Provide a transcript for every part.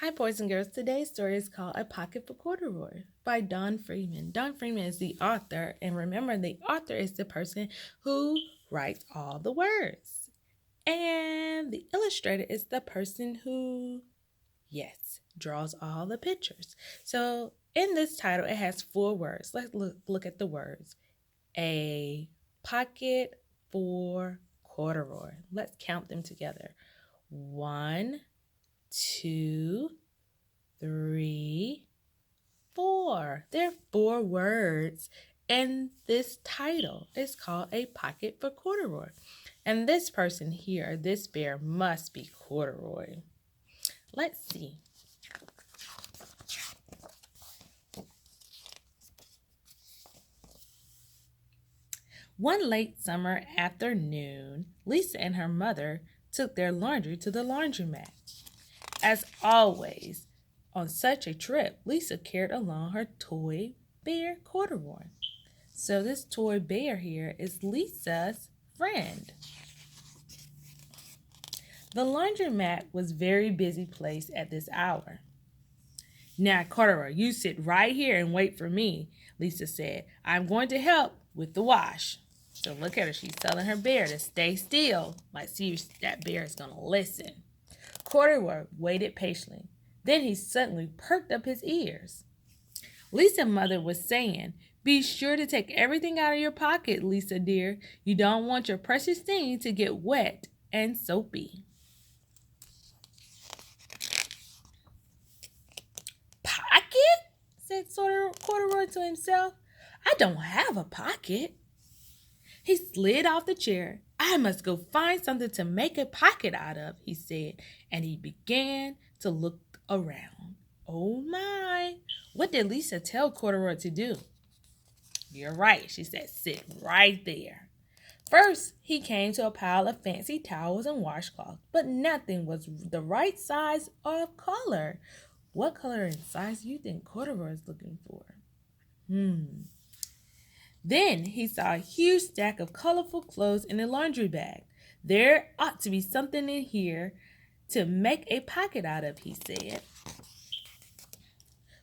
Hi, boys and girls. Today's story is called A Pocket for Corduroy by Don Freeman. Don Freeman is the author, and remember, the author is the person who writes all the words. And the illustrator is the person who, yes, draws all the pictures. So in this title, it has 4 words. Let's look at the words. A pocket for corduroy. Let's count them together. 1, 2, 3, 4. There are 4 words in this title. It's called A Pocket for Corduroy. And this person here, this bear, must be corduroy. Let's see. One late summer afternoon, Lisa and her mother took their laundry to the laundromat. As always, on such a trip, Lisa carried along her toy bear corduroy. So this toy bear here is Lisa's friend. The laundromat was a very busy place at this hour. Now, Corduroy, you sit right here and wait for me, Lisa said. I'm going to help with the wash. So look at her. She's telling her bear to stay still. Like, see if that bear is going to listen. Corduroy waited patiently. Then he suddenly perked up his ears. Lisa's mother was saying, be sure to take everything out of your pocket, Lisa dear. You don't want your precious thing to get wet and soapy. Pocket? Said Corduroy to himself. I don't have a pocket. He slid off the chair. I must go find something to make a pocket out of, he said, and he began to look around. Oh my, what did Lisa tell Corduroy to do? You're right, she said, sit right there. First, he came to a pile of fancy towels and washcloths, but nothing was the right size or color. What color and size do you think Corduroy is looking for? Then he saw a huge stack of colorful clothes in a laundry bag. There ought to be something in here to make a pocket out of, he said.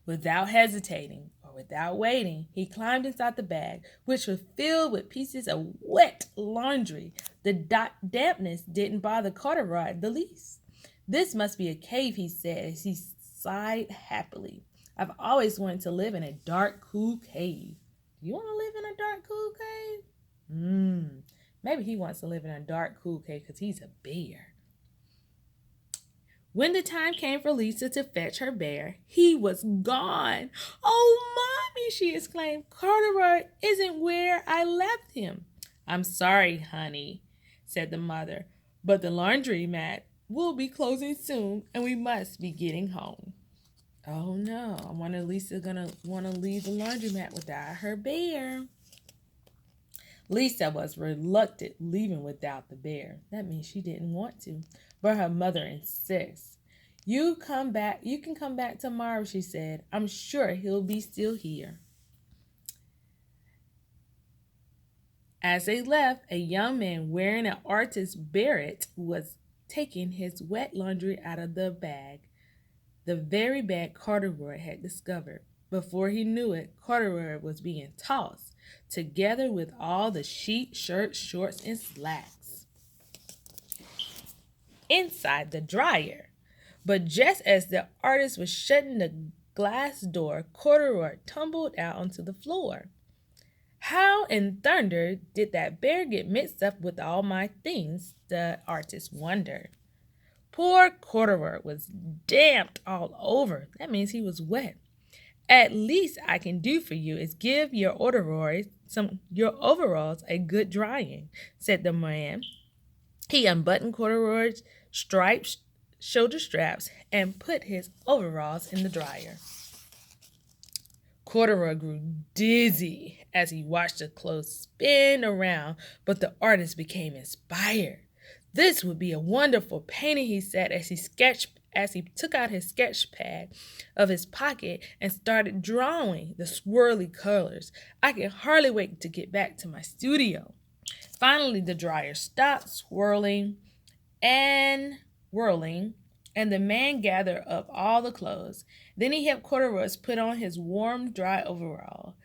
Without hesitating or without waiting, he climbed inside the bag, which was filled with pieces of wet laundry. The dampness didn't bother Corduroy the least. This must be a cave, he said as he sighed happily. I've always wanted to live in a dark, cool cave. You want to live in a dark, cool cave? Maybe he wants to live in a dark, cool cave because he's a bear. When the time came for Lisa to fetch her bear, he was gone. Oh, Mommy, she exclaimed, Corduroy isn't where I left him. I'm sorry, honey, said the mother, but the laundromat will be closing soon and we must be getting home. Oh no, I wonder Lisa gonna want to leave the laundromat without her bear. Lisa was reluctant leaving without the bear. That means she didn't want to, but her mother insists. You can come back tomorrow, she said. I'm sure he'll be still here. As they left, a young man wearing an artist's beret was taking his wet laundry out of the bag. The very bag Corduroy had discovered. Before he knew it, Corduroy was being tossed, together with all the sheets, shirts, shorts, and slacks, inside the dryer. But just as the artist was shutting the glass door, Corduroy tumbled out onto the floor. How in thunder did that bear get mixed up with all my things? The artist wondered. Poor Corduroy was damped all over. That means he was wet. At least I can do for you is give your overalls a good drying, said the man. He unbuttoned Corduroy's striped shoulder straps and put his overalls in the dryer. Corduroy grew dizzy as he watched the clothes spin around, but the artist became inspired. This would be a wonderful painting, he said as he took out his sketch pad of his pocket and started drawing the swirly colors. I can hardly wait to get back to my studio. Finally, the dryer stopped swirling and whirling, And the man gathered up all the clothes. Then he helped Corduroy put on his warm, dry overall.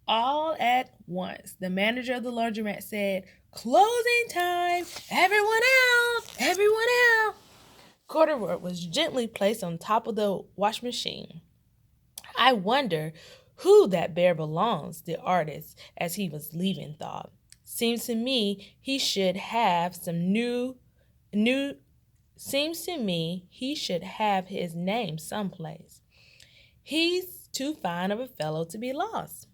All at once, the manager of the laundromat said, "Closing time! Everyone out! Everyone out!" Corduroy was gently placed on top of the wash machine. "I wonder who that bear belongs," the artist, as he was leaving, thought. Seems to me he should have some new Seems to me he should have his name someplace. He's too fine of a fellow to be lost.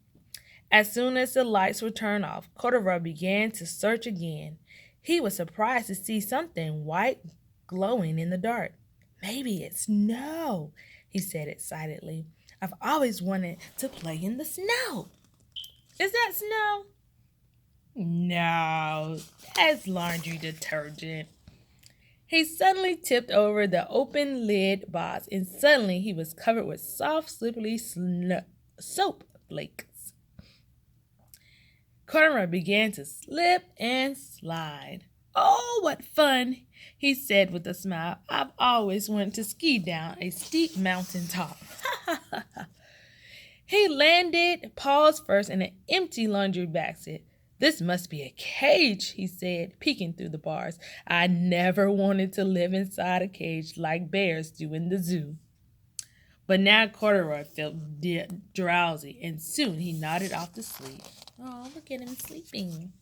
As soon as the lights were turned off, Corduroy began to search again. He was surprised to see something white glowing in the dark. "Maybe it's snow," he said excitedly. "I've always wanted to play in the snow." "Is that snow?" "No, that's laundry detergent." He suddenly tipped over the open lid box, and suddenly he was covered with soft, slippery soap flakes. Corduroy began to slip and slide. "Oh, what fun," he said with a smile. "I've always wanted to ski down a steep mountain top." He landed paws first in an empty laundry basket. "This must be a cage," he said, peeking through the bars. "I never wanted to live inside a cage like bears do in the zoo." But now Corduroy felt drowsy, and soon he nodded off to sleep. Oh, look at him sleeping.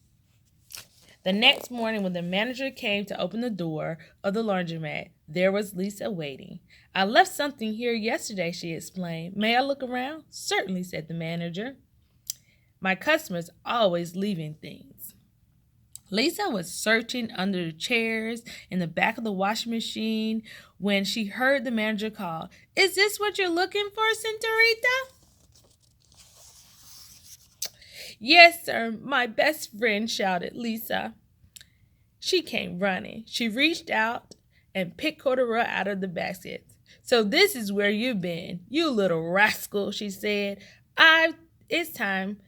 The next morning, when the manager came to open the door of the laundromat, there was Lisa waiting. "I left something here yesterday," she explained. "May I look around?" "Certainly," said the manager. "My customers always leaving things." Lisa was searching under the chairs in the back of the washing machine when she heard the manager call, "Is this what you're looking for, Senorita?" "Yes, sir, my best friend," shouted Lisa. She came running. She reached out and picked Corduroy out of the basket. "So this is where you've been, you little rascal," she said. It's time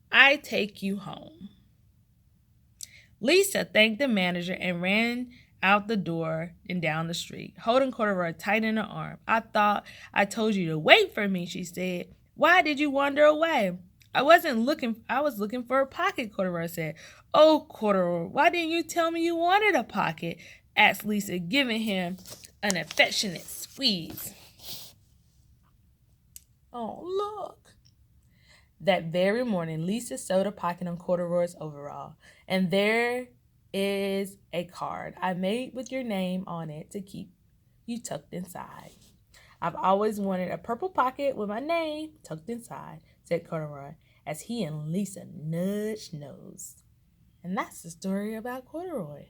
I take you home." Lisa thanked the manager and ran out the door and down the street, holding Corduroy tight in her arm. "I thought I told you to wait for me," she said. "Why did you wander away?" I was looking for a pocket," Corduroy said. "Oh, Corduroy, why didn't you tell me you wanted a pocket?" asked Lisa, giving him an affectionate squeeze. "Oh, look." That very morning, Lisa sewed a pocket on Corduroy's overall, and there is a card I made with your name on it to keep you tucked inside. "I've always wanted a purple pocket with my name tucked inside," said Corduroy, as he and Lisa nudged nose. And that's the story about Corduroy.